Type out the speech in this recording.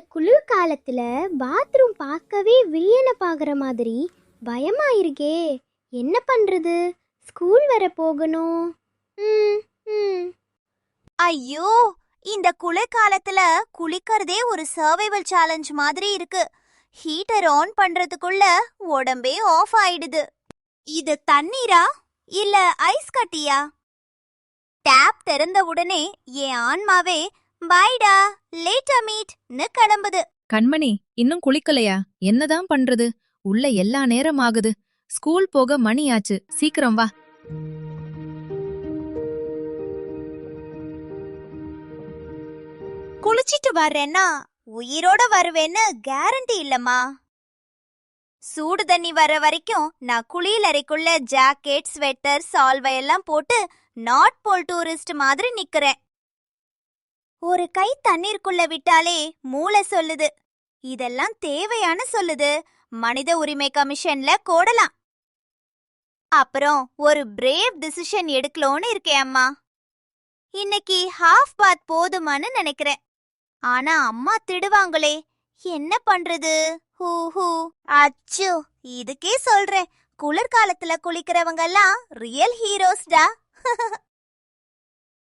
குளிர் காலத்துல பாத்ரூம் பார்க்கவே வில்லன பாக்குற மாதிரி பயமா இருக்கே. என்ன பண்றது? ஸ்கூல் வர போகணும். ம், ம். ஐயோ, இந்த குளிர்காலத்துல குளிக்கிறதே ஒரு சர்வைவல் சேலஞ்ச் மாதிரி இருக்கு. ஹீட்டர் ஆன் பண்றதுக்குள்ள உடம்பே ஆஃப் ஆயிடுது. இது தண்ணீரா இல்ல ஐஸ் கட்டியா? டேப் திறந்த உடனே என் ஆன்மாவே பைடா லேட்டா மீட்னு கிளம்புது. கண்மணி, இன்னும் குளிக்கலையா? என்னதான் பண்றது? உள்ள எல்லா நேரம் ஆகுது. ஸ்கூல் போக மணி ஆச்சு. சீக்கிரம் வா. குளிச்சிட்டு வர்றேன்னா உயிரோட வருவேன்னு கேரண்டி இல்லம்மா. சூடு தண்ணி வர வரைக்கும் நான் குளியலறைக்குள்ள ஜாக்கெட், ஸ்வெட்டர், சால்வை எல்லாம் போட்டு நாட் போல் டூரிஸ்ட் மாதிரி நிக்கிறேன். ஒரு கை தண்ணீருக்குள்ள விட்டாலே மூளை சொல்லுது, இதெல்லாம் தேவையான சொல்லுது, மனித உரிமை கமிஷன்ல கோடலாம். அப்புறம் ஒரு பிரேவ் டிசிஷன் எடுக்கலோன்னு இருக்கேன் அம்மா. இன்னைக்கு ஹாஃப் பாத் போதுமான்னு நினைக்கிறேன். ஆனா அம்மா திடுவாங்களே, என்ன பண்றது? ஹூ அச்சோ, இதுக்கே சொல்றேன், குளிர்காலத்துல குளிக்கிறவங்க எல்லாம் ரியல் ஹீரோஸ்டா.